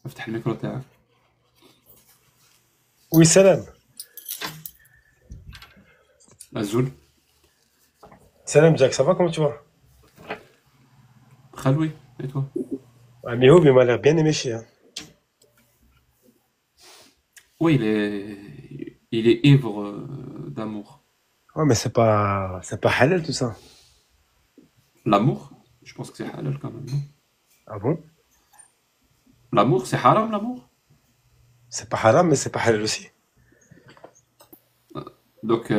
افتح الميكرو تاعك. Oui, salam. Azul. Salam, Jack, ça va, comment tu vas? Khaloui. Et toi? Ah, Mihoub, il m'a l'air bien éméché, hein. Oui, il est ivre d'amour. Ouais, mais c'est pas halal tout ça. L'amour? Je pense que c'est halal quand même, non? Ah bon? L'amour, c'est haram, l'amour? C'est pas haram, mais c'est pas halal aussi. Donc,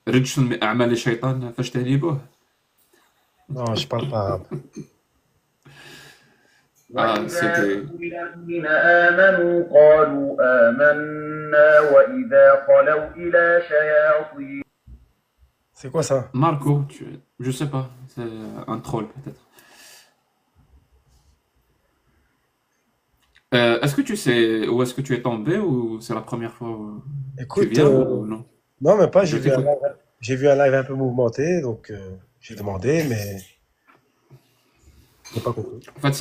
رجس من أعمال الشيطان فاجتنبوه. Non, je parle pas arabe. Ah, وإذا c'était... لقوا الذين آمنوا قالوا آمنا وإذا خلوا إلى شياطين C'est quoi ça? Marco, je sais pas, c'est un troll peut-être. Est-ce que tu sais où est-ce que tu es tombé ou c'est la première fois où tu Écoute, viens ou non? non, même pas, Je t'écoute. j'ai vu un live un peu mouvementé, donc j'ai demandé, mais j'ai pas compris. En fait,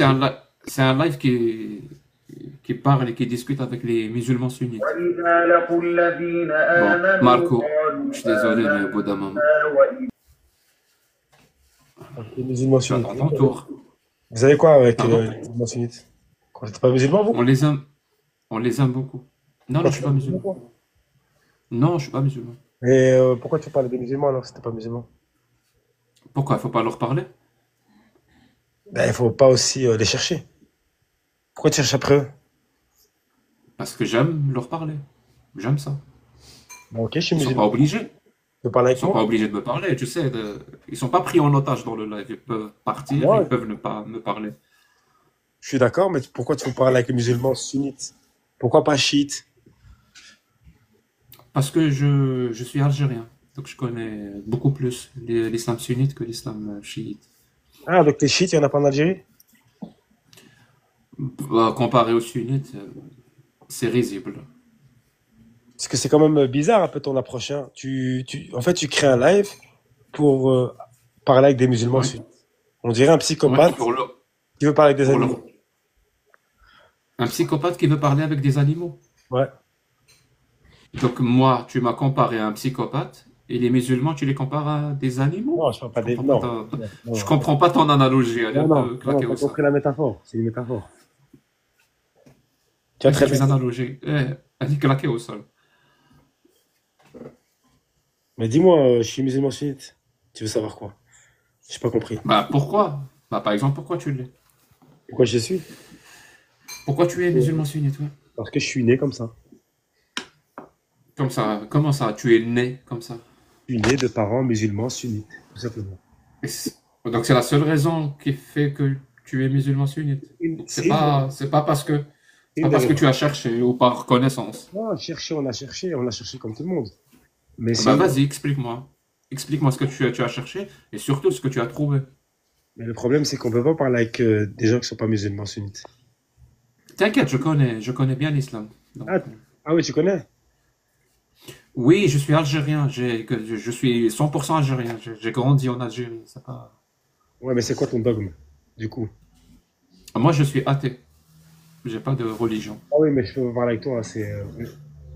c'est un live qui parle et qui discute avec les musulmans sunnites. وإذا لقوا الذين Bon, آمنوا Marco, je قالوا suis désolé, mais au bout d'un moment, آمنا وإذا Donc, les musulmans tu sunnites. attends ton tour. Vous avez quoi avec Pardon? les musulmans sunnites? Vous n'êtes pas musulman, vous? On les aime, on les aime beaucoup. Non, non, Pourquoi je tu suis fais pas pas musulman, musulman. toi? Non, je suis pas musulman. Et pourquoi tu parles des musulmans alors si t'es pas musulman? Pourquoi? Il faut pas leur parler? Ben, il faut pas aussi les chercher. Pourquoi tu cherches après eux? Parce que j'aime leur parler. J'aime ça. Bon, ok, je suis Ils sont pas musulman. obligés. Tu veux parler Ils avec sont pas moi? obligés de me parler, tu sais. Ils sont pas pris en otage dans le live. Ils peuvent partir, ils Moi, peuvent ne pas me parler. je suis d'accord, mais pourquoi tu veux parler avec les musulmans sunnites? Pourquoi pas chiites? Parce que je suis algérien. Donc je connais beaucoup plus l'islam sunnite que l'islam chiite. Ah, donc les chiites, il y en a pas en Algérie? Bah, comparé aux sunnites, c'est risible. Parce que c'est quand même bizarre un peu ton approche, hein. En fait, tu crées un live pour parler avec des musulmans Ouais, sunnites. On dirait un ouais, psychopathe qui veut parler avec des pour animaux. un psychopathe qui veut parler avec des animaux. Ouais. Donc moi, tu m'as comparé à un psychopathe et les musulmans, tu les compares à des animaux. Non, je parle pas Je des... comprends pas Non. Non, je non, comprends pas ton analogie, elle est un non, non, peu non, claquée t'as au sol. compris la métaphore. C'est une métaphore. Tu as Qu'est-ce que très tu bien es dit. analogie? Elle est claquée au sol. Mais dis-moi, je suis musulman sunnite. Tu veux savoir quoi? J'ai pas compris. Bah pourquoi? Bah par exemple, pourquoi tu l'es? Pourquoi je suis? Pourquoi tu es musulman sunnite, ouais? Parce que je suis né comme ça. Comme ça, comment ça? Tu es né comme ça? Je suis né de parents musulmans sunnites, tout simplement. Donc c'est la seule raison qui fait que tu es musulman sunnite. C'est une des C'est une pas des parce que raisons. tu as cherché ou par connaissance. Non, on a cherché comme tout le monde. Mais Ah c'est bah une... vas-y, explique-moi. Explique-moi ce que tu as cherché et surtout ce que tu as trouvé. Mais le problème, c'est qu'on peut pas parler avec des gens qui sont pas musulmans sunnites. T'inquiète, je connais bien l'islam. Donc, Ah, ah oui, tu connais? oui, je suis algérien. Je suis 100% algérien. J'ai grandi en Algérie. C'est pas... Ouais, mais c'est quoi ton dogme, du coup? Moi, je suis athée. J'ai pas de religion. Ah oui, mais je peux pas parler avec toi,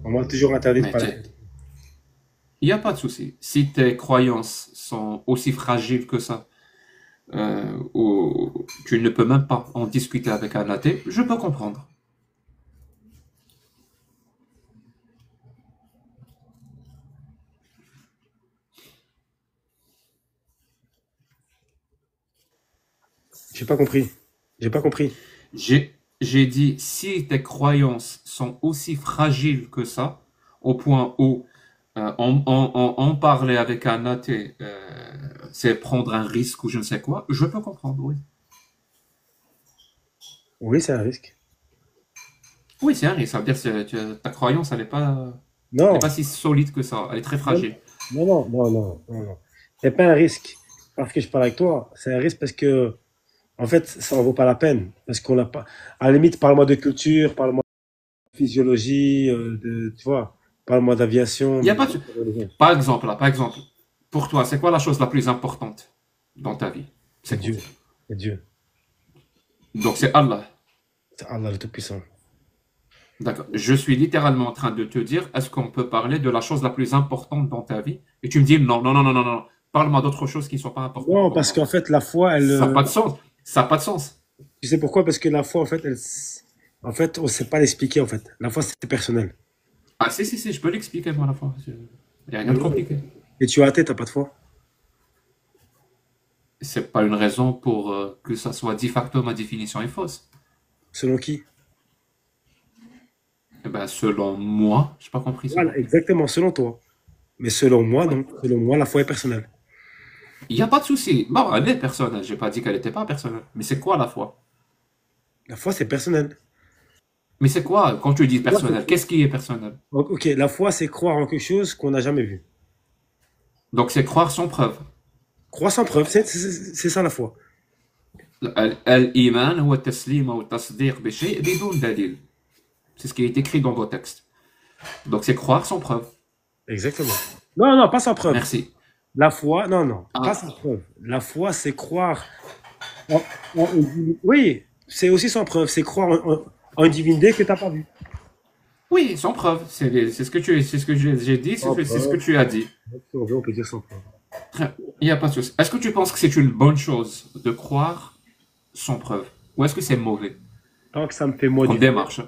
on m'a toujours interdit de Mais parler avec toi. il n'y a pas de souci. Si tes croyances sont aussi fragiles que ça, ou tu ne peux même pas en discuter avec un athée, je peux comprendre. J'ai pas compris. J'ai pas compris. J'ai dit, si tes croyances sont aussi fragiles que ça, au point où en parler avec un athée, c'est prendre un risque ou je ne sais quoi, je peux comprendre, oui. Oui, c'est un risque. Oui, c'est un risque. Ça veut dire que ta croyance, elle est Non, pas si solide que ça. Elle est très non, fragile. non, non, non, non, non, non. C'est pas un risque parce que je parle avec toi. C'est un risque parce que, en fait, ça en vaut pas la peine. Parce qu'on n'a pas. À la limite, parle-moi de culture, parle-moi de physiologie, tu vois. Parle-moi d'aviation, Il y a mais pas pas de... de religion. Par exemple, là, par exemple, pour toi, c'est quoi la chose la plus importante dans ta vie? C'est C'est quoi? Dieu. C'est Dieu. Donc c'est Allah. C'est Allah le Tout-Puissant. D'accord. Je suis littéralement en train de te dire, est-ce qu'on peut parler de la chose la plus importante dans ta vie? Et tu me dis non, non, non, non, non, non. Parle-moi d'autres choses qui ne sont pas importantes Non, pour parce moi. qu'en fait, la foi, elle, Ça n'a pas de sens. Ça n'a pas de sens. tu sais pourquoi? Parce que la foi, en fait, en fait, on ne sait pas l'expliquer, en fait. La foi, c'est personnel. Ah, si, si, si, je peux l'expliquer, moi, à la fois. Il n'y a rien de compliqué. Et tu es athée, t'as pas de foi. C'est pas une raison pour que ça soit de facto ma définition est fausse. Selon qui? Eh ben, selon moi, j'ai pas compris selon Voilà, qui. exactement, selon toi. Mais selon moi, Ouais. non. Selon moi, la foi est personnelle. Il n'y a pas de souci. Bon, elle est personnelle. J'ai pas dit qu'elle n'était pas personnelle. Mais c'est quoi la foi? La foi, c'est personnel. Mais c'est quoi quand tu dis La foi, personnel? Qu'est-ce qui est personnel? ok, la foi, c'est croire en quelque chose qu'on n'a jamais vu. Donc c'est croire sans preuve. Croire sans preuve, c'est ça la foi. الإيمان هو التسليم أو التصديق بشيء بدون دليل. C'est ce qui est écrit dans vos textes. Donc c'est croire sans preuve. Exactement. Non, non, pas sans preuve. Merci. La foi, non, non, pas Ah, sans preuve. La foi, c'est croire en, oui, c'est aussi sans preuve. C'est croire en une divinité que tu n'as pas vue. oui, sans preuve. C'est ce que c'est ce que j'ai dit, Sans c'est ce que preuve. tu as dit. Si on veut, on peut dire sans preuve. Il n'y a pas de souci. Est-ce que tu penses que c'est une bonne chose de croire sans preuve? Ou est-ce que c'est mauvais Tant que ça me fait moi comme du bien, démarche?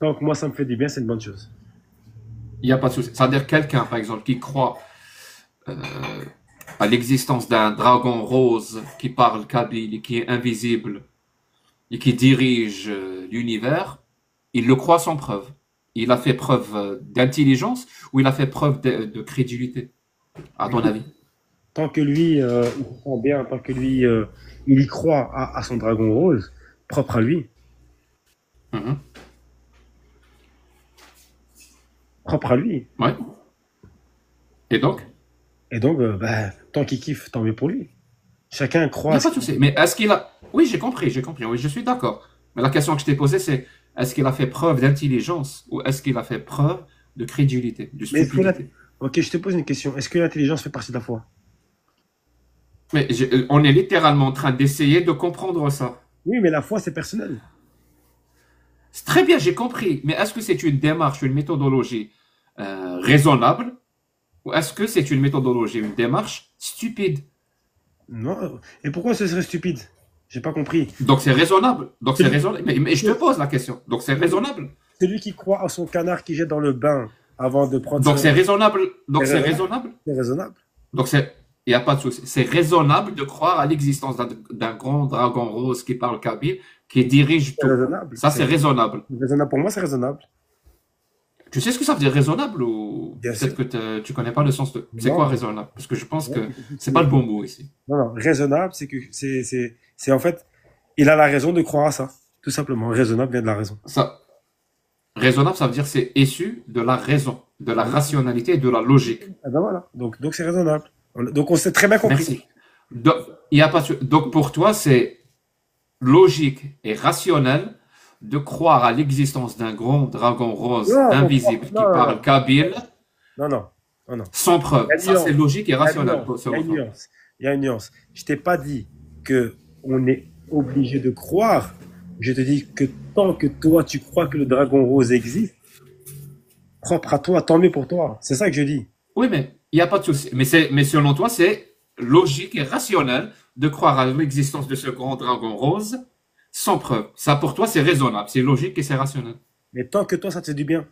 tant que moi ça me fait du bien, c'est une bonne chose. Il n'y a pas de souci. C'est-à-dire quelqu'un, par exemple, qui croit euh, à l'existence d'un dragon rose qui parle kabyle, qui est invisible et qui dirige l'univers, il le croit sans preuve. Il a fait preuve d'intelligence ou il a fait preuve de crédulité, à ton avis? Tant que lui, il se sent bien, tant que lui, il y croit à son dragon rose, propre à lui, Mhm. propre à lui. Ouais. Et donc, Et donc, bah, tant qu'il kiffe, tant mieux pour lui. Chacun il n'y croit à a ce pas de qu'il souci. Mais est-ce qu'il a... Oui, j'ai compris, oui, je suis d'accord. Mais la question que je t'ai posée, c'est est-ce qu'il a fait preuve d'intelligence ou est-ce qu'il a fait preuve de crédulité, de Mais est-ce que stupidité? ok, je te pose une question. Est-ce que l'intelligence fait partie de la foi? Mais on est littéralement en train d'essayer de comprendre ça. Oui, mais la foi, c'est personnel. C'est très bien, j'ai compris. Mais est-ce que c'est une démarche, une méthodologie raisonnable ou est-ce que c'est une méthodologie, une démarche stupide? Non. Et pourquoi ce serait stupide? J'ai pas compris. Donc c'est raisonnable. Donc c'est Celui, raisonnable. Mais je te pose la question. Donc c'est raisonnable. celui qui croit à son canard qui jette dans le bain avant de prendre Donc son... c'est raisonnable. C'est Donc c'est raisonnable. raisonnable. C'est raisonnable. Donc il n'y a pas de souci. C'est raisonnable de croire à l'existence d'un grand dragon rose qui parle kabyle, qui dirige C'est tout. raisonnable. Ça, c'est raisonnable. Raisonnable. Pour moi, c'est raisonnable. Tu sais ce que ça veut dire raisonnable ou Bien sûr. peut-être que tu connais pas le sens de... C'est quoi Non. raisonnable? Parce que je pense Non, que c'est pas le bon mot ici. non, non. Raisonnable, c'est que c'est en fait, il a la raison de croire à ça. Tout simplement. Raisonnable vient de la raison. Ça, raisonnable, ça veut dire c'est issu de la raison, de la rationalité et de la logique. Ah ben voilà. Donc c'est raisonnable. Donc on s'est très bien compris. Merci. Donc, il y a pas, donc pour toi, c'est logique et rationnel de croire à l'existence d'un grand dragon rose Non, invisible qui non, parle kabyle non, non, non, non. sans preuve. Il y a une Ça, c'est nuance. logique et Il y a une rationnel nuance. Il y a selon une toi. nuance. Il y a une nuance. Je t'ai pas dit que on est obligé de croire. Je te dis que tant que toi tu crois que le dragon rose existe, propre à toi, tant mieux pour toi. C'est ça que je dis. Oui, mais il n'y a pas de souci. Mais selon toi, c'est logique et rationnel de croire à l'existence de ce grand dragon rose sans preuve. Ça, pour toi, c'est raisonnable, c'est logique et c'est rationnel. Mais tant que toi ça te fait du bien.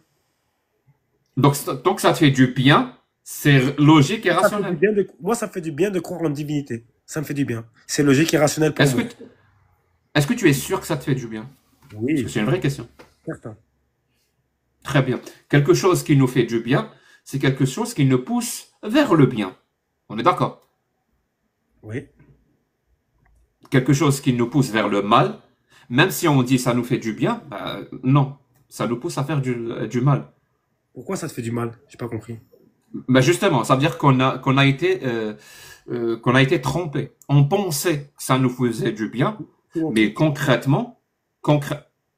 Donc, tant que ça te fait du bien, c'est logique et Ça fait du rationnel. bien de, moi ça me fait du bien de croire en divinité. Ça me fait du bien. C'est logique et rationnel pour Est-ce moi. que, est-ce que tu es sûr que ça te fait du bien? Parce que Oui, c'est une vraie question. certain. Très bien. Quelque chose qui nous fait du bien, c'est quelque chose qui nous pousse vers le bien. On est d'accord? Oui. Quelque chose qui nous pousse vers le mal, même si on dit ça nous fait du bien, bah, non. Ça nous pousse à faire du mal. Pourquoi ça te fait du mal? J'ai pas compris. Ben justement, ça veut dire qu'on a été trompé. On pensait que ça nous faisait du bien, mais concrètement,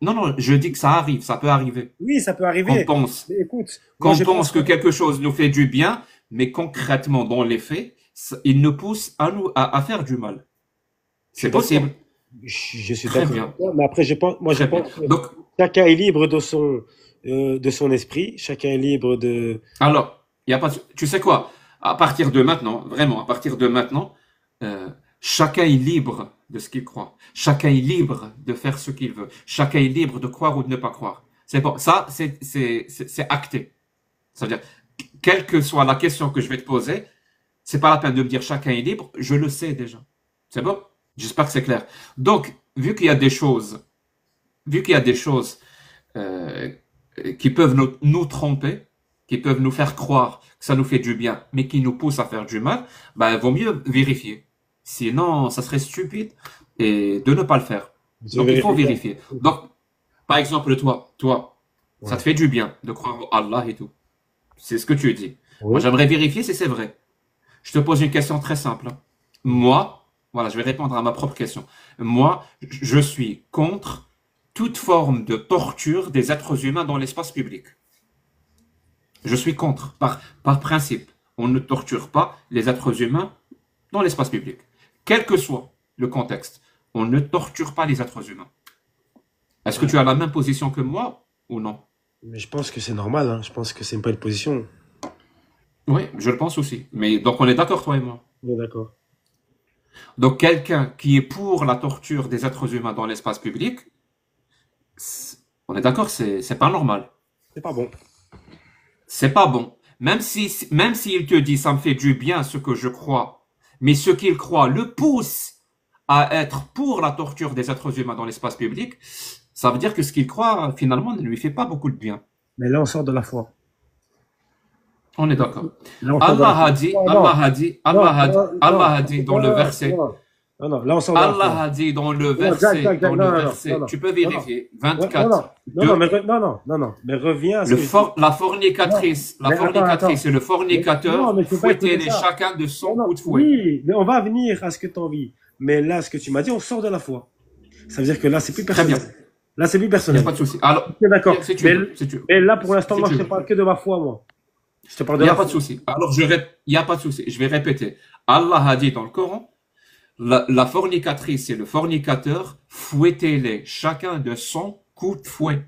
non, non, je dis que ça arrive, ça peut arriver. Oui, ça peut Qu'on arriver. pense, Mais écoute, moi qu'on je pense pense que quelque chose nous fait du bien, mais concrètement, dans les faits, il nous pousse à faire du mal. je suis C'est d'accord. possible. Je suis Très d'accord bien, avec toi, mais après, moi, je très bien. pense que Donc, chacun est libre de son esprit, chacun est libre de. alors, il y a pas, tu sais quoi? À partir de maintenant, vraiment, à partir de maintenant, euh, chacun est libre de ce qu'il croit. Chacun est libre de faire ce qu'il veut. Chacun est libre de croire ou de ne pas croire. C'est bon, ça, c'est acté. C'est-à-dire, quelle que soit la question que je vais te poser, c'est pas la peine de me dire chacun est libre, je le sais déjà. C'est bon? J'espère que c'est clair. Donc, vu qu'il y a des choses euh, qui peuvent nous tromper, qui peuvent nous faire croire que ça nous fait du bien, mais qui nous poussent à faire du mal, ben, il vaut mieux vérifier. Sinon, ça serait stupide et de ne pas le faire. Je Donc, il faut vérifie ça. vérifier. Donc, par exemple, toi, ça Ouais. te fait du bien de croire en Allah et tout. C'est ce que tu dis. Moi, Oui. j'aimerais vérifier si c'est vrai. Je te pose une question très simple. Moi, voilà, je vais répondre à ma propre question. Moi, je suis contre toute forme de torture des êtres humains dans l'espace public. Je suis contre, par principe. On ne torture pas les êtres humains dans l'espace public. Quel que soit le contexte, on ne torture pas les êtres humains. Est-ce que Ouais. tu as la même position que moi ou non? Mais je pense que c'est normal, hein. Je pense que c'est une bonne position. Oui, je le pense aussi. Mais donc on est d'accord, toi et moi. Oui, d'accord. Donc quelqu'un qui est pour la torture des êtres humains dans l'espace public, on est d'accord, c'est pas normal. C'est pas bon. C'est pas bon. Même s'il te dit ça me fait du bien ce que je crois, mais ce qu'il croit le pousse à être pour la torture des êtres humains dans l'espace public, ça veut dire que ce qu'il croit finalement ne lui fait pas beaucoup de bien. Mais là, on sort de la foi. On est d'accord. Là, on sort de la foi. Non, non, non, non, non, Allah a dit dans le verset, non, non, non, là, on sort de la Allah foi. a dit Non, Jack, non, non, non, non, tu peux non, non, vérifier, non, non, non, 24, non, non, 2, non, non, non, non, mais reviens à ce que je dis. Non, la mais attends. fornicatrice et le Non, fornicateur, mais je peux pas écouter fouettez-les ça. chacun de Non, son non, coup de fouet. oui, mais on va venir à ce que tu as envie. Mais là, ce que tu m'as dit, on sort de la foi. Ça veut dire que là, c'est plus Très bien, personnel. Là, c'est plus il n'y a personnel. pas de souci. Alors, Ok, d'accord. si tu veux, si tu veux, Mais là, pour l'instant, si moi, tu je te veux. parle que de ma foi, moi. Je te parle Il de n'y a la pas de foi. souci. Alors, il n'y a pas de souci. Je vais répéter. Allah a dit dans le Coran, la fornicatrice et le fornicateur, fouettez-les chacun de son coup de fouet.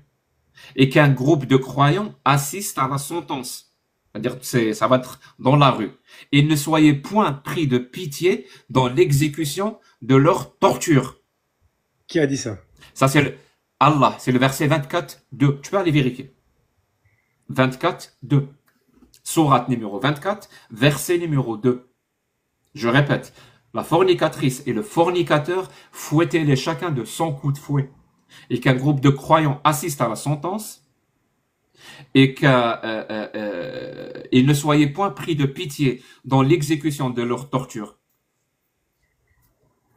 Et qu'un groupe de croyants assiste à la sentence. C'est-à-dire, ça va être dans la rue. Et ne soyez point pris de pitié dans l'exécution de leur torture. Qui a dit ça? Ça, Allah, c'est le verset 24, 2. Tu peux aller vérifier. 24, 2. Sourate numéro 24, verset numéro 2. Je répète. La fornicatrice et le fornicateur, fouettez-les chacun de son coup de fouet. Et qu'un groupe de croyants assiste à la sentence et qu'ils ne soyez point pris de pitié dans l'exécution de leur torture.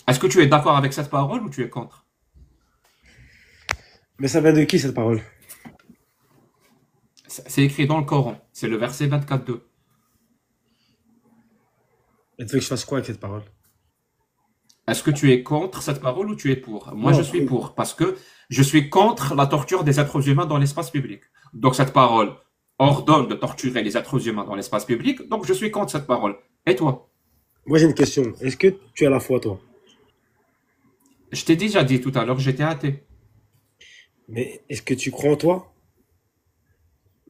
Est-ce que tu es d'accord avec cette parole ou tu es contre? Mais ça vient de qui, cette parole? C'est écrit dans le Coran. C'est le verset 24.2. Et tu veux que je fasse quoi avec cette parole? Est-ce que tu es contre cette parole ou tu es pour? Moi, je Non, suis pour parce que je suis contre la torture des êtres humains dans l'espace public. Donc, cette parole ordonne de torturer les êtres humains dans l'espace public. Donc, je suis contre cette parole. Et toi? moi, j'ai une question. Est-ce que tu as la foi, toi? Je t'ai déjà dit tout à l'heure que j'étais athée. Mais est-ce que tu crois en toi?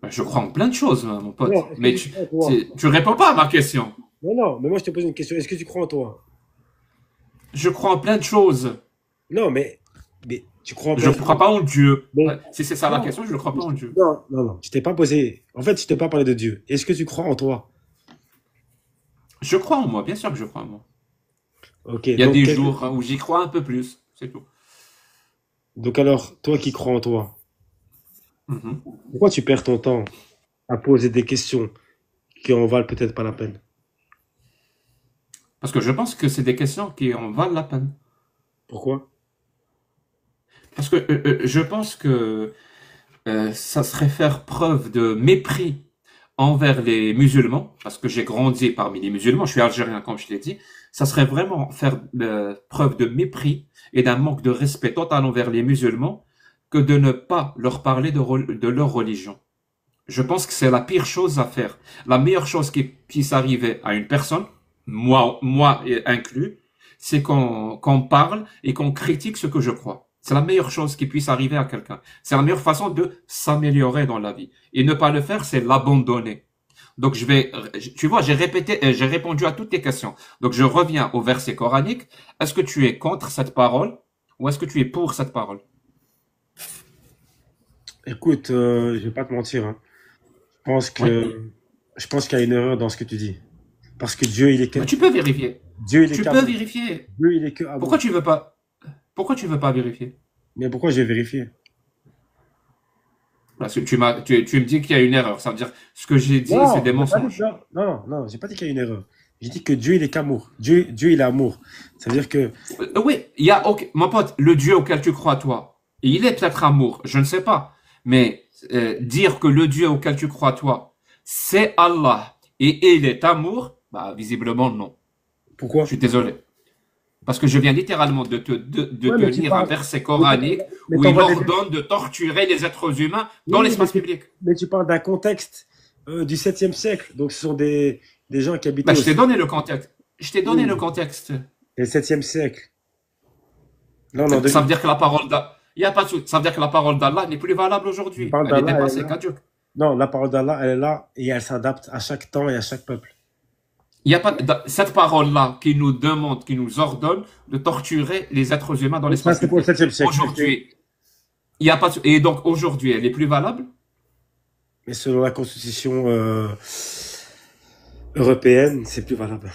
Ben, je crois en plein de choses, mon pote. Non, est-ce que Mais tu crois en toi? tu réponds pas à ma question. Non, non, mais moi, je te pose une question. Est-ce que tu crois en toi? Je crois en plein de choses. Non, mais tu crois en Je plein ne de crois choses. pas en Dieu. Mais, Ouais, si c'est ça la non, question, je ne crois pas en Dieu. non, non, non. Je t'ai pas posé. En fait, je t'ai pas parlé de Dieu. Est-ce que tu crois en toi? Je crois en moi, bien sûr que je crois en moi. Ok, Il y a des jours où j'y crois un peu plus, c'est tout. donc alors, toi qui crois en toi, Mhm. pourquoi tu perds ton temps à poser des questions qui en valent peut-être pas la peine? Parce que je pense que c'est des questions qui en valent la peine. Pourquoi? Parce que je pense que ça serait faire preuve de mépris envers les musulmans, parce que j'ai grandi parmi les musulmans, je suis algérien comme je l'ai dit, ça serait vraiment faire preuve de mépris et d'un manque de respect total envers les musulmans que de ne pas leur parler de leur religion. Je pense que c'est la pire chose à faire. La meilleure chose qui puisse arriver à une personne, moi inclus, c'est qu'on parle et qu'on critique ce que je crois. C'est la meilleure chose qui puisse arriver à quelqu'un. C'est la meilleure façon de s'améliorer dans la vie. Et ne pas le faire, c'est l'abandonner. Donc tu vois, j'ai répondu à toutes tes questions. Donc je reviens au verset coranique. Est-ce que tu es contre cette parole ou est-ce que tu es pour cette parole? Écoute, je vais pas te mentir, hein. Je pense Oui. que, je pense qu'il y a une erreur dans ce que tu dis. Parce que Dieu, il est Mais tu peux vérifier. Dieu, il est Tu peux qu'amour. vérifier. Dieu, il est que amour. Pourquoi tu veux pas? Pourquoi tu veux pas vérifier? Mais pourquoi je vais vérifier? Parce que tu me dis qu'il y a une erreur. Ça veut dire, ce que j'ai dit, c'est Non, des j'ai pas dit mensonges. ça. Non, non, j'ai pas dit qu'il y a une erreur. J'ai dit que Dieu, il est qu'amour. Dieu, il est amour. Ça veut dire que, Oui, ok, mon pote, le Dieu auquel tu crois, toi, il est peut-être amour, je ne sais pas. Mais dire que le Dieu auquel tu crois, toi, c'est Allah et il est amour, bah visiblement non. Je pourquoi? suis désolé. Parce que je viens littéralement de Ouais, te mais tu lire un parles, verset mais coranique où il t'envoies des, ordonne de torturer les êtres humains dans oui, l'espace public. mais tu parles d'un contexte, du 7e siècle. Donc, ce sont des gens qui habitaient Bah, au je t'ai donné le contexte. Je t'ai donné le oui, contexte. le 7e siècle. Non, non, Ça veut dire que la parole d'Allah, il y a pas de souci. Ça veut dire que la parole d'Allah n'est plus valable la aujourd'hui. parole Elle est d'Allah, elle est dépassée, là. caduque. Non, la parole d'Allah, elle est là et elle s'adapte à chaque temps et à chaque peuple. Il y a pas cette parole-là qui nous demande, qui nous ordonne de torturer les êtres humains dans Et ça, l'espace c'est pour le public. 7e siècle. Aujourd'hui, il y a pas de, et donc aujourd'hui, elle est plus valable? Mais selon la constitution européenne, c'est plus valable.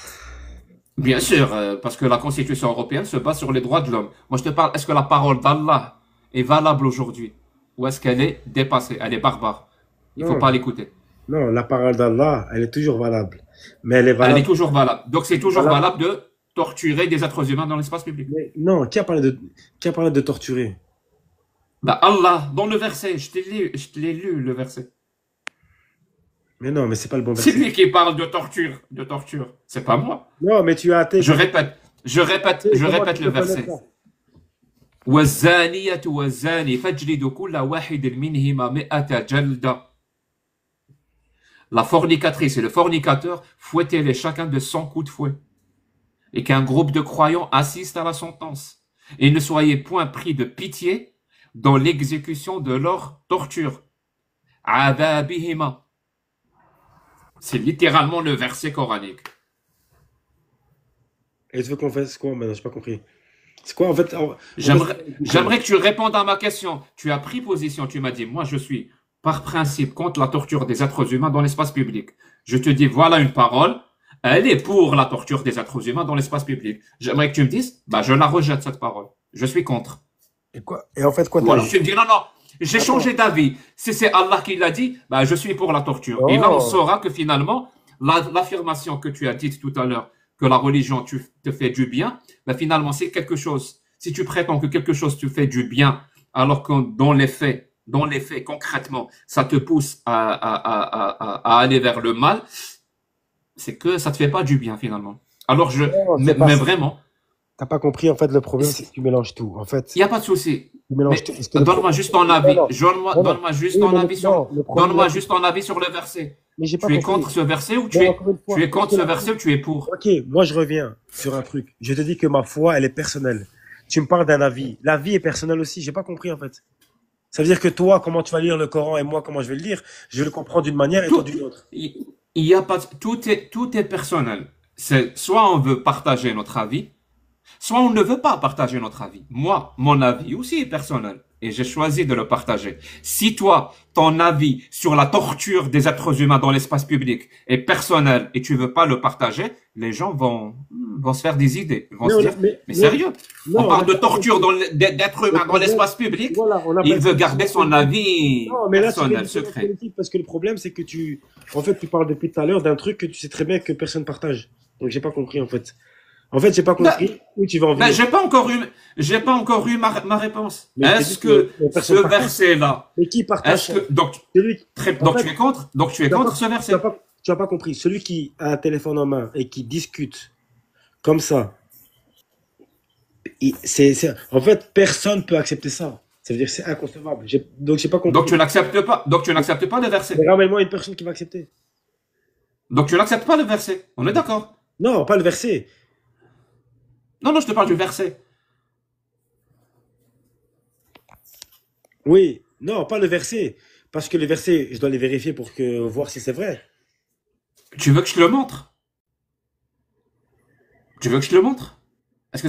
Bien sûr, parce que la Constitution européenne se base sur les droits de l'homme. Moi, je te parle, est-ce que la parole d'Allah est valable aujourd'hui? Ou est-ce qu'elle est dépassée? Elle est barbare. Il faut pas Non, l'écouter. non, la parole d'Allah, elle est toujours valable. Mais elle est Elle est valable. toujours valable. Donc, c'est toujours Valable. valable de torturer des êtres humains dans l'espace public. Mais non, qui a parlé de torturer? Bah, Allah, dans le verset, je te l'ai lu, le verset. Mais non, mais c'est pas le bon C'est verset. lui qui parle de torture, de torture. C'est pas moi. Non, mais tu as athée. Je répète, je Comment répète tu le peux connaître verset. ça? والزانية والزاني فاجلدوا كل واحد منهما 100 جلدة. La fornicatrice et le fornicateur, fouettez-les chacun de 100 coups de fouet. Et qu'un groupe de croyants assiste à la sentence. Et ne soyez point pris de pitié dans l'exécution de leur torture. Adabihima. C'est littéralement le verset coranique. Et tu veux qu'on fasse quoi maintenant? J'ai pas compris. C'est quoi en fait? J'aimerais que tu répondes à ma question. Tu as pris position, tu m'as dit, moi je suis par principe contre la torture des êtres humains dans l'espace public. Je te dis, voilà une parole, elle est pour la torture des êtres humains dans l'espace public. J'aimerais que tu me dises, bah je la rejette cette parole. Je suis contre. Et quoi? Et en fait, quoi Ou t'as alors dit? tu me dis, non, non, j'ai Attends. changé d'avis. Si c'est Allah qui l'a dit, bah je suis pour la torture. Et là on Oh, saura que finalement, l'affirmation que tu as dite tout à l'heure, que la religion te fait du bien, bah finalement c'est quelque chose. Si tu prétends que quelque chose te fait du bien, alors que dans les faits, concrètement, ça te pousse à aller vers le mal, c'est que ça te fait pas du bien finalement. Alors non, c'est pas mais ça. vraiment, T'as pas compris en fait le problème, c'est que tu mélanges tout. En il fait, n'y a pas de souci. tu mélanges Mais tout. Parce que le donne-moi problème, juste ton non, avis. non, non, non. Donne-moi juste Oui, ton avis sur, non, le donne-moi problème, juste ton avis sur le verset. mais j'ai pas Tu es compris. contre ce verset ou Non, encore une tu fois, es contre ce verset ou tu es pour? ok, moi je reviens sur un truc. Je te dis que ma foi, elle est personnelle. Tu me parles d'un avis. La vie est personnelle aussi. J'ai pas compris en fait. Ça veut dire que toi, comment tu vas lire le Coran et moi, comment je vais le lire, je vais le comprendre d'une manière et toi Tout, d'une autre. il y a pas, tout est personnel. C'est, soit on veut partager notre avis, soit on ne veut pas partager notre avis. Moi, mon avis aussi est personnel et j'ai choisi de le partager. Si toi, ton avis sur la torture des êtres humains dans l'espace public est personnel et tu veux pas le partager, les gens vont se faire des idées. Ils vont se dire, mais sérieux, on non, on parle n'a de pas torture compris. d'êtres Le humains dans problème, l'espace public, voilà, on n'a pas il une veut solution garder son politique. avis Non, mais là, tu fais personnel, du débat secret. politique parce que le problème, c'est que en fait, tu parles depuis tout à l'heure d'un truc que tu sais très bien que personne partage. Donc, j'ai pas compris, en fait. En fait, j'ai pas Ben, compris où tu vas en ben, venir. j'ai pas encore eu ma réponse. Mais je t'ai Est-ce dit que que ce personne partage. verset-là, Mais qui partage est-ce ça? que, donc, Celui qui, en donc fait, tu es contre, donc tu es tu as contre pas, ce verset. tu as pas compris. Celui qui a un téléphone en main et qui discute comme ça, en fait, personne peut accepter ça. Ça veut dire que c'est inconcevable. Donc, j'ai pas Donc compris. tu n'acceptes pas le verset. Mais ramène-moi une personne qui va accepter. Donc tu n'acceptes pas le verset. On est d'accord. Non, pas le verset. Non, non, je te parle du verset. Oui, non, pas le verset. Parce que le verset, je dois les vérifier pour que voir si c'est vrai. Tu veux que je te le montre? Tu veux que je te le montre? Est-ce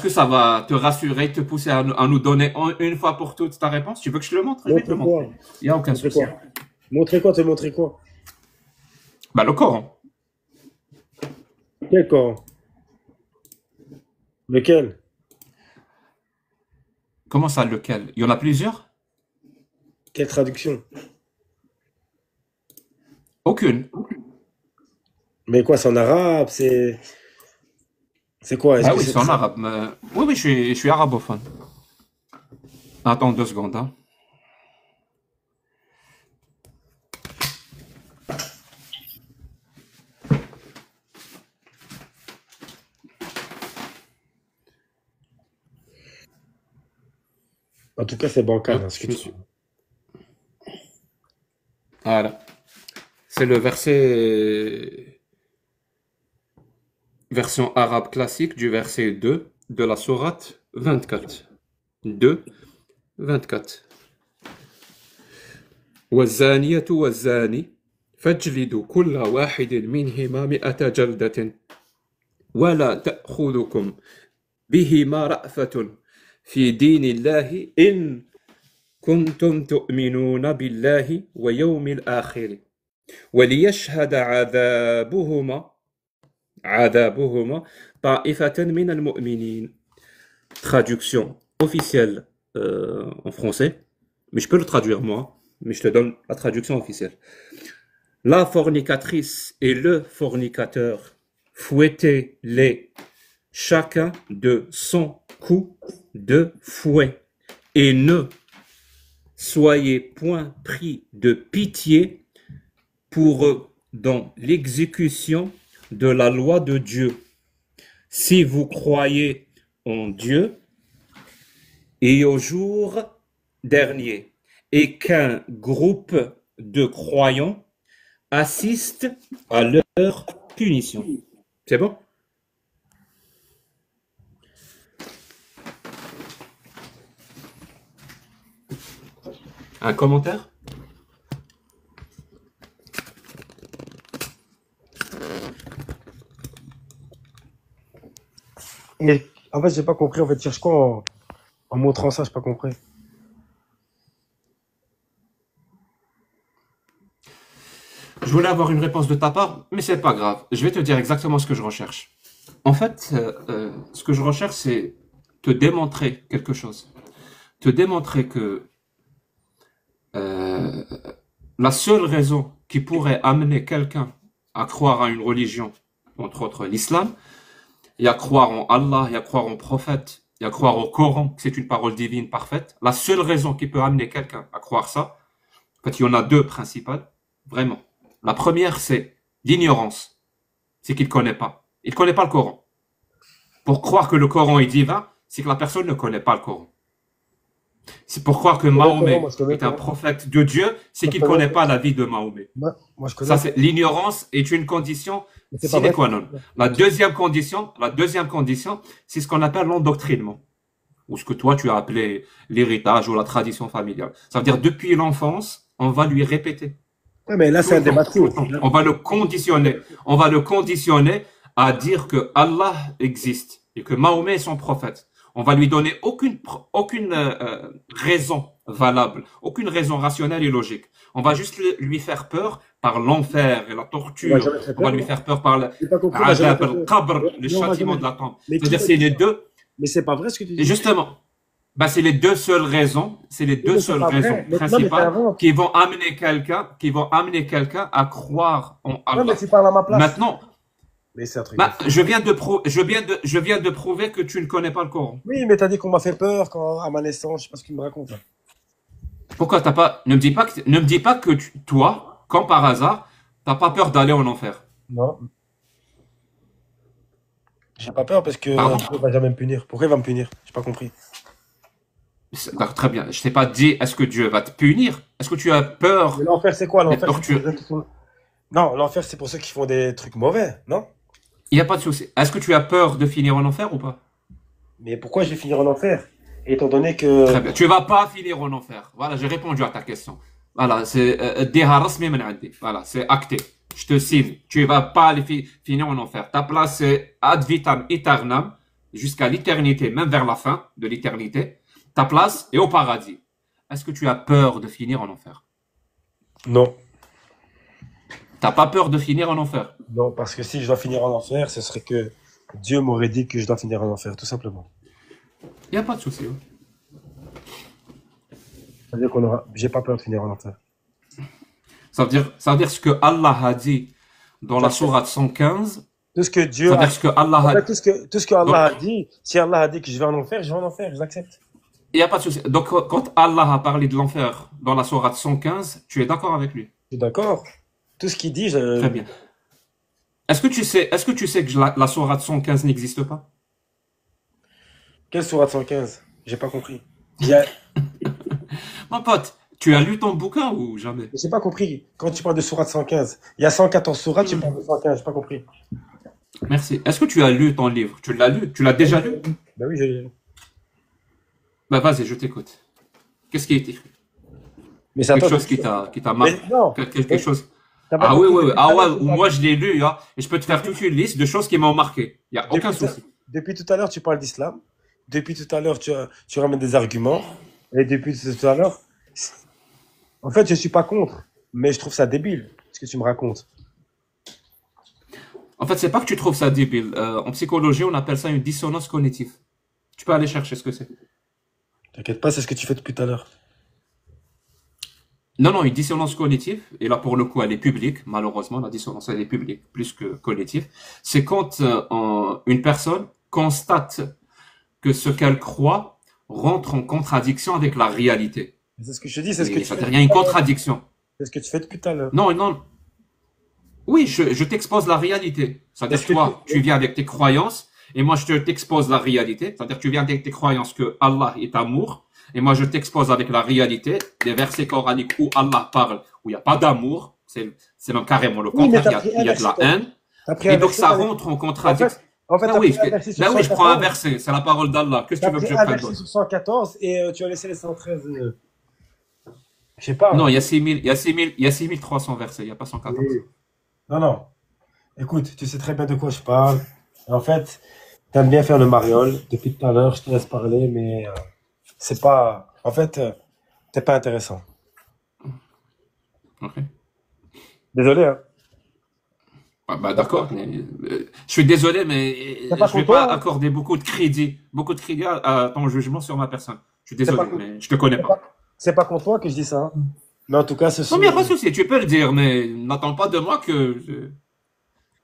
que ça va te rassurer, te pousser à nous donner une fois pour toutes ta réponse? Tu veux que je te le montre? Je vais te Montre le montrer. quoi? Il n'y a aucun Montre souci. quoi? Montrer quoi? Te montrer quoi? Bah, le Coran. Quel Coran? Lequel? Comment ça, lequel? Il y en a plusieurs? Quelle traduction? Aucune. Mais quoi, c'est en arabe? C'est quoi? Est-ce Ah que oui, c'est c'est en arabe. Oui, oui, je suis arabophone. Attends 2 secondes, hein. En tout cas, c'est bancal, Hop, hein, ce que tu dis. Voilà. C'est le version arabe classique du verset 2 de la sourate 24. 2, 24. والزانية والزاني فاجلدوا كل واحد منهما 100 جلدة ولا تأخذكم بهما رأفة في دين الله إن كنتم تؤمنون بالله ويوم الآخر وليشهد عذابهما طائفة من المؤمنين. Traduction officielle en français, mais je peux le traduire moi, mais je te donne la traduction officielle. La fornicatrice et le fornicateur, fouettez-les chacun de son coup de fouet, et ne soyez point pris de pitié pour eux dans l'exécution de la loi de Dieu. Si vous croyez en Dieu et au jour dernier, et qu'un groupe de croyants assiste à leur punition. C'est bon? Un commentaire? Et, en fait, j'ai pas compris. En fait, tu cherches quoi en montrant ça? J'ai pas compris. Je voulais avoir une réponse de ta part, mais c'est pas grave. Je vais te dire exactement ce que je recherche. En fait, ce que je recherche, c'est te démontrer quelque chose. Te démontrer que euh, la seule raison qui pourrait amener quelqu'un à croire à une religion, entre autres l'islam, et à croire en Allah, et à croire en prophète, et à croire au Coran, que c'est une parole divine parfaite, la seule raison qui peut amener quelqu'un à croire ça, en fait, il y en a deux principales, vraiment. La première, c'est l'ignorance. C'est qu'il ne connaît pas. Il ne connaît pas le Coran. Pour croire que le Coran est divin, c'est que la personne ne connaît pas le Coran. C'est pour croire que Je connais le Coran, Mahomet moi, je connais le est un Coran. prophète de Dieu, c'est Moi, je qu'il ne connais le connaît Coran. pas la vie de Mahomet. Moi, je connais Ça, le c'est Coran. l'ignorance est une condition Mais c'est pas sine vrai. qua non. La deuxième condition, c'est ce qu'on appelle l'endoctrinement, ou ce que toi tu as appelé l'héritage ou la tradition familiale. Ça veut dire depuis l'enfance, on va lui répéter Ouais, mais là, tout c'est un le temps, débat tout court. le temps. On va le conditionner à dire que Allah existe et que Mahomet est son prophète. On va lui donner aucune raison valable, aucune raison rationnelle et logique. On va juste lui faire peur par l'enfer et la On m'a torture. jamais fait On va peur, lui moi. faire peur par J'ai pas compris, on m'a jamais l'adab, fait le peur. qabr, le Non, on m'a châtiment jamais. de la tombe. Mais qui C'est-à-dire t'a c'est dit les ça? deux, Mais c'est pas vrai ce que tu et dis. justement, bah, c'est les deux seules raisons, c'est les Oui, deux mais c'est seules pas raisons vrai. Mais, non, mais principales t'inventes. qui vont amener quelqu'un à croire en Non, mais Allah. tu parles à ma place. Maintenant, Mais c'est un truc de bah, fou. je viens de prouver que tu ne connais pas le Coran. Oui, mais t'as dit qu'on m'a fait peur quand, à ma naissance. Je sais pas ce qu'il me raconte, là. Pourquoi t'as pas, ne me dis pas que toi, comme par hasard, t'as pas peur d'aller en enfer. Non. J'ai pas peur parce que Pardon? Dieu va jamais me punir. Pourquoi il va me punir? J'ai pas compris. D'accord, très bien. Je t'ai pas dit, est-ce que Dieu va te punir? Est-ce que tu as Mais peur l'enfer, c'est quoi? d'être L'enfer, c'est pour torturé? ceux qui font... Non, l'enfer, c'est pour ceux qui font des trucs mauvais, non? Il n'y a pas de souci. Est-ce que tu as peur de finir en enfer ou pas? Mais pourquoi je vais finir en enfer? Étant donné que... Très bien. Tu vas pas finir en enfer. Voilà, j'ai répondu à ta question. Voilà, c'est اديها رسمي من عندي. Voilà, c'est acté. Je te signe. Tu vas pas aller finir en enfer. Ta place c'est ad vitam aeternam jusqu'à l'éternité, même vers la fin de l'éternité. Ta place est au paradis. Est-ce que tu as peur de finir en enfer? Non. T'as pas peur de finir en enfer? Non, parce que si je dois finir en enfer, ce serait que Dieu m'aurait dit que je dois finir en enfer, tout simplement. Il y a pas de souci. C'est-à-dire qu'on aura... J'ai pas peur de finir en enfer. Ça veut dire ce que Allah a dit dans la Ça, sourate 115. tout ce que Dieu Ça veut a... dire ce que Allah En a fait, tout ce que Allah a donc, dit, si Allah a dit que je vais en enfer, je vais en enfer, je l'accepte. il y a pas de souci. Donc, quand Allah a parlé de l'enfer dans la sourate 115, tu es d'accord avec lui? Je suis d'accord. Tout ce qu'il dit, Très bien. Est-ce que tu sais que la sourate 115 n'existe pas? Quelle sourate 115? J'ai pas compris. Il y a... Mon pote, tu as lu ton bouquin ou jamais? J'ai pas compris. Quand tu parles de sourate 115, il y a 114 sourates, tu parles de 115, j'ai pas compris. Merci. Est-ce que tu as lu ton livre? Tu l'as lu? Tu l'as déjà lu? Ben oui, j'ai... Bah vas-y, je t'écoute. Qu'est-ce qui est écrit? Mais c'est à Quelque toi chose qui t'a Mais marqué? non, Quelque chose? t'as pas Ah oui, compris. oui, oui. Depuis tout Ah à ouais, l'heure, moi je l'ai lu, hein, et je peux te faire toute une liste de choses qui m'ont marqué. Il n'y a aucun depuis, souci. depuis tout à l'heure, tu parles d'islam. Depuis tout à l'heure, tu ramènes des arguments. Et depuis tout à l'heure, en fait, je suis pas contre, mais je trouve ça débile, ce que tu me racontes. En fait, c'est pas que tu trouves ça débile. En psychologie, on appelle ça une dissonance cognitive. Tu peux aller chercher ce que c'est. T'inquiète pas, c'est ce que tu fais depuis tout à l'heure. Non, non, une dissonance cognitive, et là pour le coup elle est publique, malheureusement la dissonance elle est publique plus que cognitive, c'est quand une personne constate que ce qu'elle croit rentre en contradiction avec la réalité. C'est ce que je te dis, c'est ce que Et tu ça fais veut dire il y depuis a une tout à l'heure. contradiction. C'est ce que tu fais depuis tout à l'heure. Non, non, oui, je t'expose la réalité. C'est-à-dire Est-ce que que tu... toi, tu viens avec tes croyances, et moi, je t'expose la réalité. C'est-à-dire que tu viens avec tes croyances que Allah est amour, et moi, je t'expose avec la réalité, des versets coraniques où Allah parle, où il n'y a pas d'amour, c'est même carrément le Oui, mais contraire, t'as pris un il y a de verset, la haine, t'as pris et un donc verset, ça rentre en en contradiction. fait, Ben t'as oui, pris un verset sur ben oui, je prends un 114, verset, c'est la parole d'Allah. Qu'est-ce que t'as tu veux que pris je un prenne verset d'autre? sur 114 et tu as laissé les 113. Je sais pas. Non, il y a 6000, il y a 6300 versets, il n'y a pas 114. Oui. Non, non. Écoute, tu sais très bien de quoi je parle. En fait, t'aimes bien faire le mariole. Depuis tout à l'heure, je te laisse parler, mais c'est pas. En fait, t'es pas intéressant. Ok. Désolé, hein. Ah, bah, d'accord, mais, je suis désolé, mais C'est pas je vais contre pas toi, hein. accorder beaucoup de crédit à ton jugement sur ma personne. Je suis C'est pas, désolé, mais je te connais c'est pas. pas, c'est pas contre toi que je dis ça, hein. Mais en tout cas, ce Non, mais y a sont. pas de souci, tu peux le dire, mais n'attends pas de moi que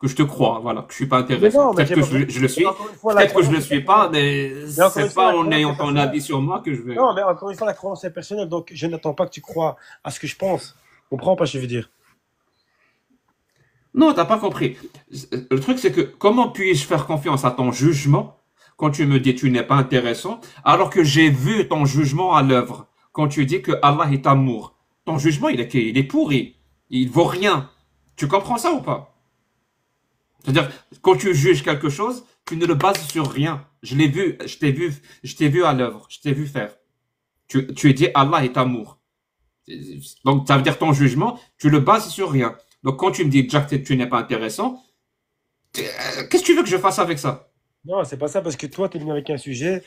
je te crois, voilà, que je suis pas Mais intéressant. non, mais Peut-être j'ai que pas. je le Mais suis, encore une fois, la peut-être que je le croyance est suis pas, personnelle. mais Mais encore une c'est fois, pas la en croyance ayant est ton personnelle. avis sur moi que je vais. Non, mais encore une fois, la croyance est personnelle, donc je n'attends pas que tu crois à ce que je pense. Comprends pas ce que je veux dire? Non, t'as pas compris. Le truc, c'est que comment puis-je faire confiance à ton jugement quand tu me dis tu n'es pas intéressant, alors que j'ai vu ton jugement à l'œuvre, quand tu dis que Allah est amour. Ton jugement, il est pourri. Il vaut rien. Tu comprends ça ou pas? C'est-à-dire, quand tu juges quelque chose, tu ne le bases sur rien. Je l'ai vu, je t'ai vu à l'œuvre, je t'ai vu faire. Tu dis Allah est amour. Donc, ça veut dire ton jugement, tu le bases sur rien. Donc, quand tu me dis, Jack, tu n'es pas intéressant, qu'est-ce que tu veux que je fasse avec ça? Non, c'est pas ça, parce que toi, tu es venu avec un sujet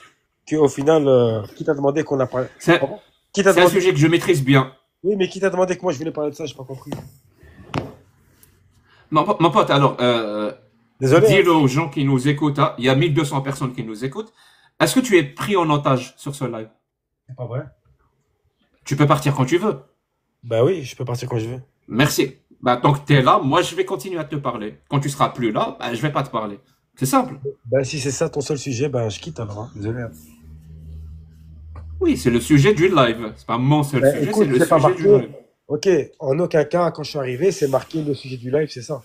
que, au final, qui t'a demandé qu'on a parlé. C'est Pardon. Qui t'a c'est un demandé. sujet que je maîtrise bien. Oui, mais qui t'a demandé que moi je voulais parler de ça, j'ai pas compris. Mon pote, alors, Désolé, hein. dis-le aux gens qui nous écoutent, hein, il y a 1200 personnes qui nous écoutent. Est-ce que tu es pris en otage sur ce live? C'est pas vrai. Tu peux partir quand tu veux. Bah oui, je peux partir quand je veux. Merci. Bah, tant que tu es là, moi, je vais continuer à te parler. Quand tu seras plus là, bah, je vais pas te parler. C'est simple. Bah si c'est ça ton seul sujet, bah je quitte alors, hein. Désolé, hein. Oui, c'est le sujet du live. C'est pas mon seul Bah, sujet, c'est écoute, le c'est pas sujet du marqué. live. Ok, en aucun cas, quand je suis arrivé, c'est marqué le sujet du live, c'est ça.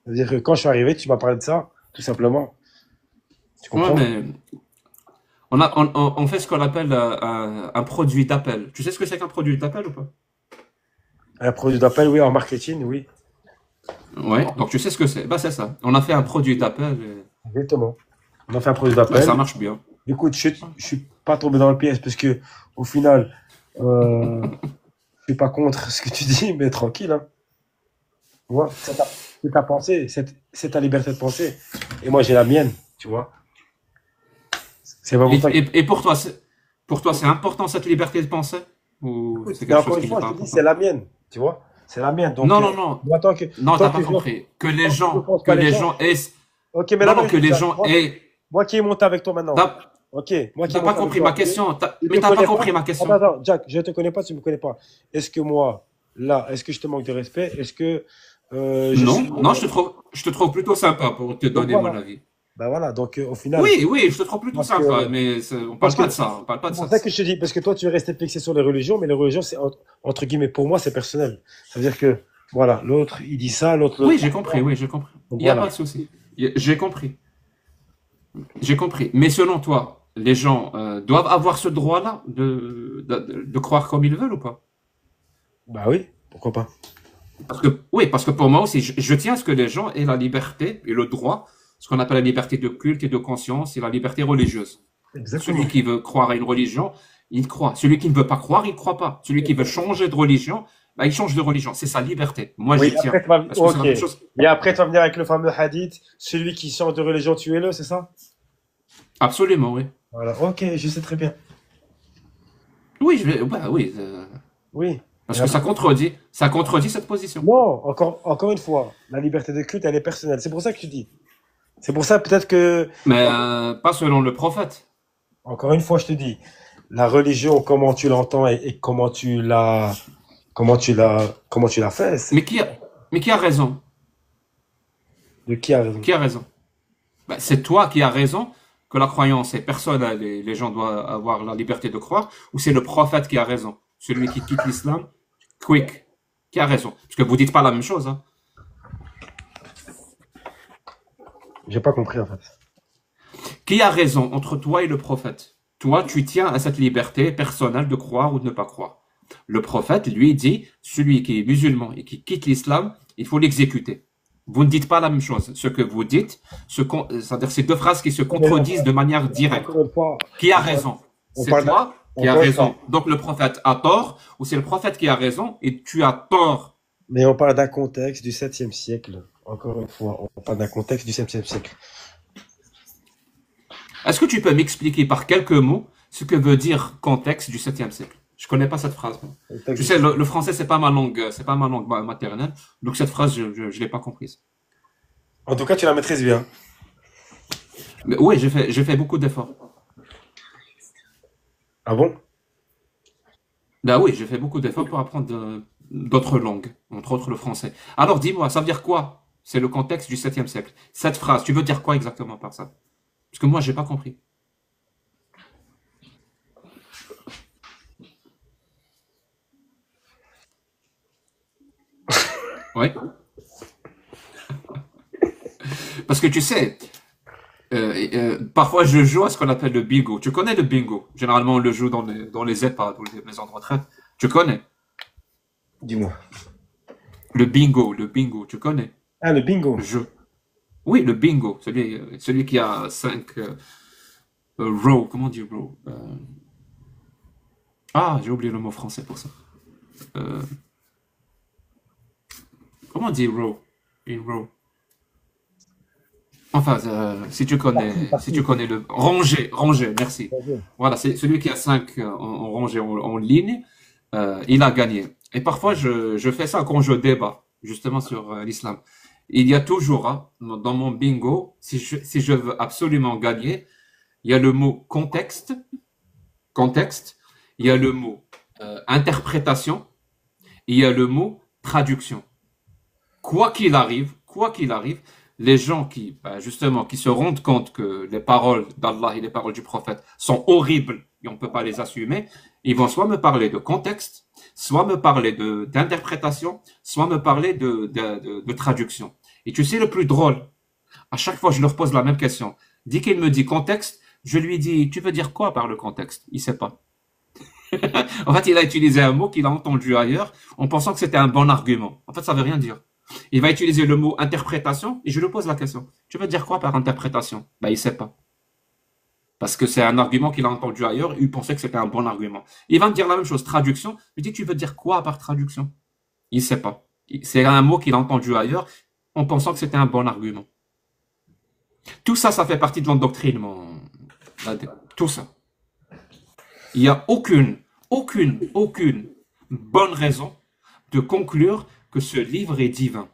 C'est-à-dire que quand je suis arrivé, tu m'as parlé de ça, tout simplement. Tu Ouais, comprends? mais on fait ce qu'on appelle un produit d'appel. Tu sais ce que c'est qu'un produit d'appel ou pas? Un produit d'appel, oui, en marketing, oui. Ouais, donc tu sais ce que c'est. Bah, c'est ça. On a fait un produit d'appel Exactement. On a fait un produit et bah, d'appel. ça marche bien. écoute, je suis pas tombé dans le piège parce que, au final, je suis pas contre ce que tu dis, mais tranquille, hein. Tu vois, c'est ta pensée, c'est ta liberté de penser. Et moi, j'ai la mienne, tu vois. C'est pas Et, pour ça que. et pour toi, c'est important cette liberté de penser? Ou Écoute, c'est mais quelque chose encore une qui n'est fois, je pas te dis, c'est important? la mienne, tu vois. C'est la mienne. Donc, Non, non, non. moi, Non, tant t'as pas que compris. je ne pense Que pas les les gens. gens aient, Ok, mais non, la non, que vérité, les Jack, gens aient, moi qui ai monté avec toi maintenant. t'as, Ok, moi qui ai t'as pas monté avec compris ma toi. question. Je Mais te t'as pas connais pas. compris ma Attends, question. attends, Jack, je te connais pas, tu me connais pas. Est-ce que moi, là, est-ce que je te manque de respect? Est-ce que je suis. Non, non, je te trouve plutôt sympa pour te Donc donner mon voilà. avis. Ben voilà, donc au final, Oui, oui, je te trouve plutôt parce que, sympa, mais on parce parle que pas de ça, on parle pas c'est de pour ça. ça que je te dis, parce que toi, tu es resté fixé sur les religions, mais les religions, c'est entre guillemets, pour moi, c'est personnel. Ça veut dire que, voilà, l'autre, il dit ça, Oui, l'autre. j'ai compris, oui, j'ai compris. Donc Il n'y a pas voilà. de souci. J'ai compris, j'ai compris. Mais selon toi, les gens doivent avoir ce droit-là de croire comme ils veulent ou pas? Bah oui, pourquoi pas. Parce que, oui, parce que pour moi aussi, je tiens à ce que les gens aient la liberté et le droit, ce qu'on appelle la liberté de culte et de conscience et la liberté religieuse. Celui Exactement. qui veut croire à une religion, il croit. Celui qui ne veut pas croire, il ne croit pas. Celui qui veut changer de religion, bah, il change de religion. C'est sa liberté. Moi, Oui, j'y tiens. après, tu vas, Parce que c'est la ok. même chose. Et après, tu vas venir avec le fameux hadith, celui qui change de religion, tuez-le, c'est ça? Absolument, oui. Voilà, ok, je sais très bien. Oui, bah, oui. Oui. Et Parce que après- ça contredit cette position. non, encore une fois, la liberté de culte, elle est personnelle. C'est pour ça que tu dis. C'est pour ça, peut-être que, Mais pas selon le prophète. encore une fois, je te dis, la religion, comment tu l'entends et comment tu l'as fait, Mais qui a, mais qui a raison? de qui a raison? Qui a raison? Bah, c'est toi qui as raison que la croyance est personnelle et les gens doivent avoir la liberté de croire, ou c'est le prophète qui a raison? Celui qui quitte l'islam, quick, qui a raison? Parce que vous dites pas la même chose, hein. J'ai pas compris, en fait. Qui a raison entre toi et le prophète? Toi, tu tiens à cette liberté personnelle de croire ou de ne pas croire. Le prophète, lui, dit, celui qui est musulman et qui quitte l'islam, il faut l'exécuter. Vous ne dites pas la même chose. Ce que vous dites, c'est-à-dire ces deux phrases qui se Non, mais contredisent de manière directe. encore une fois, Qui a on parle, raison? on C'est parle toi qui as encore une raison. fois, Donc le prophète a tort, ou c'est le prophète qui a raison et tu as tort. mais on parle d'un contexte du 7e siècle. Encore une fois, on parle d'un contexte du 7e siècle. Est-ce que tu peux m'expliquer par quelques mots ce que veut dire contexte du 7e siècle? Je connais pas cette phrase, moi. Tu sais, le français, c'est pas ma langue maternelle. Donc cette phrase, je l'ai pas comprise. En tout cas, tu la maîtrises bien. Mais oui, j'ai fait beaucoup d'efforts. Ah bon? Ben oui, j'ai fait beaucoup d'efforts pour apprendre d'autres langues, entre autres le français. Alors dis-moi, ça veut dire quoi? C'est le contexte du 7e siècle. Cette phrase, tu veux dire quoi exactement par ça? Parce que moi, j'ai pas compris. Oui. Parce que tu sais, parfois je joue à ce qu'on appelle le bingo. Tu connais le bingo? Généralement, on le joue dans les EHPAD ou les maisons de retraite. Tu connais? Dis-moi. Le bingo, tu connais? Ah, le bingo. Le jeu. Oui, le bingo, celui qui a 5 rows. Comment on dit row? Ah, j'ai oublié le mot français pour ça. Euh, comment on dit row? Une row. Enfin, si tu connais le rangé, merci. Voilà, c'est celui qui a 5 en rangée en ligne, il a gagné. Et parfois, je fais ça quand je débat, justement sur l'islam. Il y a toujours, hein, dans mon bingo, si je veux absolument gagner, il y a le mot contexte, il y a le mot interprétation, et il y a le mot traduction. Quoi qu'il arrive, les gens qui, bah, justement, qui se rendent compte que les paroles d'Allah et les paroles du prophète sont horribles et on ne peut pas les assumer, ils vont soit me parler de contexte, soit me parler d'interprétation, soit me parler de traduction. Et tu sais le plus drôle, à chaque fois je leur pose la même question. Dès qu'il me dit contexte, je lui dis, tu veux dire quoi par le contexte? Il sait pas. En fait, il a utilisé un mot qu'il a entendu ailleurs en pensant que c'était un bon argument. En fait, ça veut rien dire. Il va utiliser le mot interprétation et je lui pose la question. Tu veux dire quoi par interprétation? Ben, il sait pas. Parce que c'est un argument qu'il a entendu ailleurs, il pensait que c'était un bon argument. Il va me dire la même chose, traduction. Je lui dis, tu veux dire quoi par traduction? Il ne sait pas. C'est un mot qu'il a entendu ailleurs en pensant que c'était un bon argument. Tout ça, ça fait partie de l'endoctrinement. Tout ça. Il n'y a aucune bonne raison de conclure que ce livre est divin.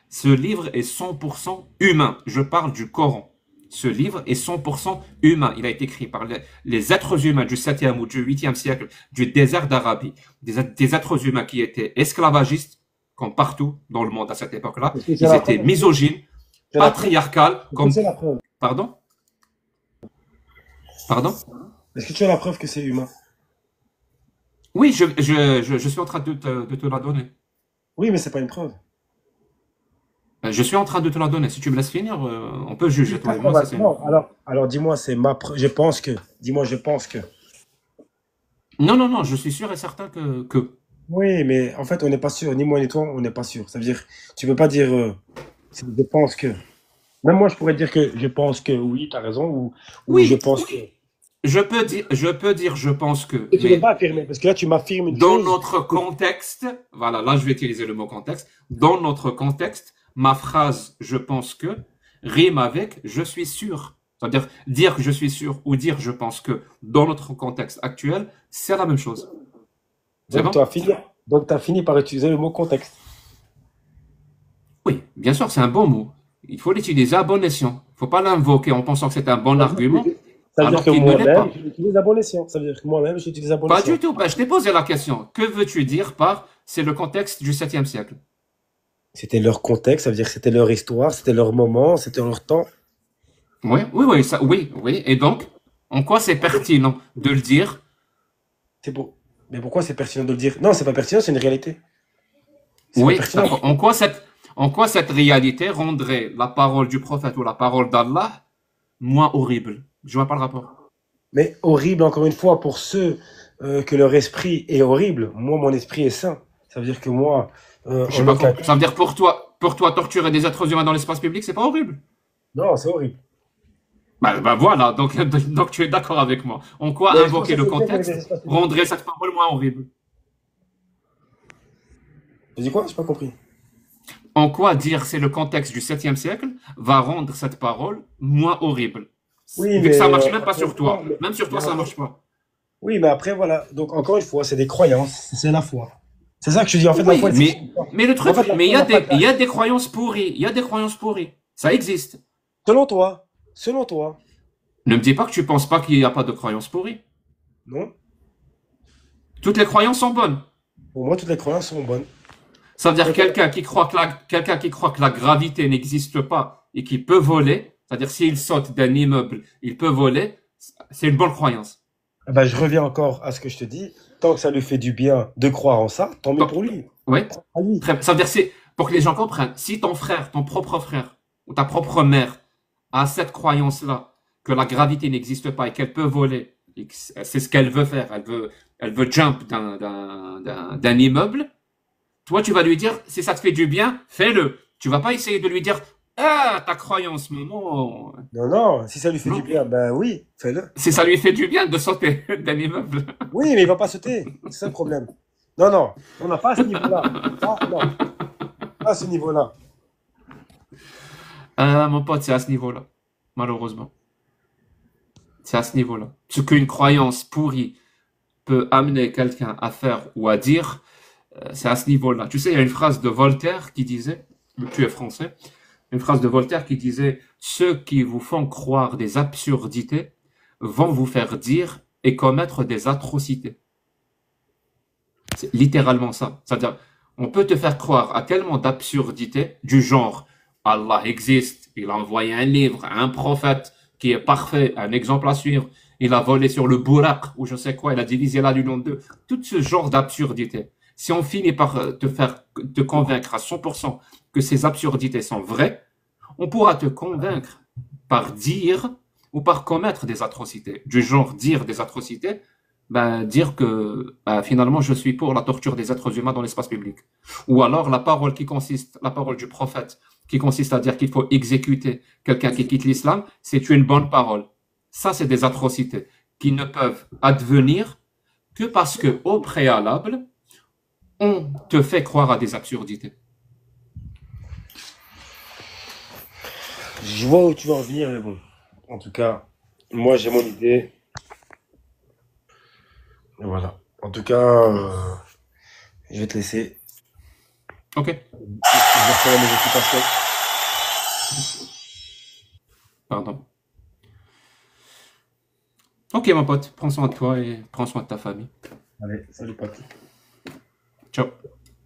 Ce livre est 100% humain. Je parle du Coran. Ce livre est 100% humain. Il a été écrit par les êtres humains du 7e ou du 8e siècle du désert d'Arabie. Des êtres humains qui étaient esclavagistes, comme partout dans le monde à cette époque-là. Ils étaient misogynes, patriarcales, comme... Pardon? Pardon? Est-ce que tu as la preuve que c'est humain? Oui, je suis en train de te la donner. Oui, mais c'est pas une preuve. Je suis en train de te la donner. Si tu me laisses finir, on peut juger toi et moi. Non, alors dis-moi, c'est ma preuve. Je pense que. Dis-moi, je pense que. Non, je suis sûr et certain que. Oui, mais en fait, on n'est pas sûr. Ni moi ni toi, on n'est pas sûr. Ça veut dire, tu peux pas dire, je pense que. Même moi, je pourrais dire que je pense que oui, tu as raison, ou Oui, je pense que. je peux dire, je pense que. Et tu ne Mais peux pas affirmer, parce que là, tu m'affirmes une dans chose. notre contexte, voilà, là, je vais utiliser le mot contexte. Dans notre contexte, ma phrase je pense que rime avec je suis sûr. C'est-à-dire dire que je suis sûr ou dire je pense que dans notre contexte actuel, c'est la même chose. C'est Donc, bon? tu as fini par utiliser le mot contexte. Oui, bien sûr, c'est un bon mot. Il faut l'utiliser à bon escient. Il ne faut pas l'invoquer en pensant que c'est un bon argument, Ça veut dire alors que qu'il ne l'est moi-même, pas. je l'utilise à bon escient. Ça veut dire que moi-même, je l'utilise à bon Pas escient. du tout. Ben, je t'ai posé la question. Que veux-tu dire par c'est le contexte du 7e siècle? C'était leur contexte, ça veut dire que c'était leur histoire, c'était leur moment, c'était leur temps. Oui. Et donc, en quoi c'est pertinent de le dire? C'est beau. Mais pourquoi c'est pertinent de le dire? Non, c'est pas pertinent, c'est une réalité. C'est pas Oui, pertinent. d'accord. En quoi cette réalité rendrait la parole du prophète ou la parole d'Allah moins horrible? Je vois pas le rapport. Mais horrible, encore une fois, pour ceux que leur esprit est horrible. Moi, mon esprit est sain. Ça veut dire que moi, Je sais en pas aucun ça veut dire pour toi, torturer des êtres humains dans l'espace public, c'est pas horrible. Non, c'est horrible. Ben voilà, donc tu es d'accord avec moi. En quoi Mais je pense invoquer que le c'est bien qu'il y ait des contexte espaces publics. rendrait cette parole moins horrible? Tu dis quoi? J'ai pas compris. En quoi dire c'est le contexte du 7e siècle va rendre cette parole moins horrible? Oui, Vu que ça mais marche même pas encore une sur toi. fois, Même sur toi, ça marche pas. oui, mais après, voilà. Donc, encore une fois, c'est des croyances, c'est la foi. C'est ça que je dis. En fait, la Oui, foi, mais le en truc, fait, la mais foi n'a pas de il y date. a des croyances pourries. Il y a des croyances pourries. Ça existe. Selon toi, Ne me dis pas que tu penses pas qu'il n'y a pas de croyances pourries. non? Toutes les croyances sont bonnes. Pour moi, toutes les croyances sont bonnes. Ça veut dire Ok. quelqu'un qui croit que la gravité n'existe pas et qui peut voler, c'est-à-dire s'il saute d'un immeuble, il peut voler, c'est une bonne croyance. Eh ben, je reviens encore à ce que je te dis. Tant que ça lui fait du bien de croire en ça, tant mieux Donc, pour lui. oui. À lui. Ça veut dire c'est pour que les gens comprennent. Si ton frère, ton propre frère ou ta propre mère a cette croyance-là que la gravité n'existe pas et qu'elle peut voler, et que c'est ce qu'elle veut faire, elle veut jump d'un immeuble. Toi, tu vas lui dire, si ça te fait du bien, fais-le. Tu vas pas essayer de lui dire, ah, ta croyance, maman. Non, si ça lui fait du Non. bien, ben oui, fais-le. Si ça lui fait du bien de sauter d'un immeuble. Oui, mais il va pas sauter. C'est ça le problème. Non, on n'a pas à ce niveau-là. Ah, non, pas à ce niveau-là. Ah, mon pote, c'est à ce niveau-là. Malheureusement. C'est à ce niveau-là. Ce qu'une croyance pourrie peut amener quelqu'un à faire ou à dire, c'est à ce niveau-là. Tu sais, il y a une phrase de Voltaire qui disait, tu es français, une phrase de Voltaire qui disait, ceux qui vous font croire des absurdités vont vous faire dire et commettre des atrocités. C'est littéralement ça. C'est-à-dire, on peut te faire croire à tellement d'absurdités du genre, Allah existe, il a envoyé un livre à un prophète qui est parfait, un exemple à suivre, il a volé sur le Bouraq, ou je sais quoi, il a divisé la lune en deux. Tout ce genre d'absurdités. Si on finit par te convaincre à 100% que ces absurdités sont vraies, on pourra te convaincre par dire ou par commettre des atrocités. Du genre dire des atrocités, ben, dire que finalement je suis pour la torture des êtres humains dans l'espace public. Ou alors la parole du prophète, qui consiste à dire qu'il faut exécuter quelqu'un qui quitte l'islam, c'est une bonne parole. Ça, c'est des atrocités qui ne peuvent advenir que parce que, au préalable, on te fait croire à des absurdités. Je vois où tu veux en venir, mais bon. En tout cas, moi, j'ai mon idée. Et voilà. En tout cas, je vais te laisser. Ok, Je vais reprendre mes occupations. pardon. Ok, mon pote, prends soin de toi et prends soin de ta famille. Allez, salut, pote. Ciao.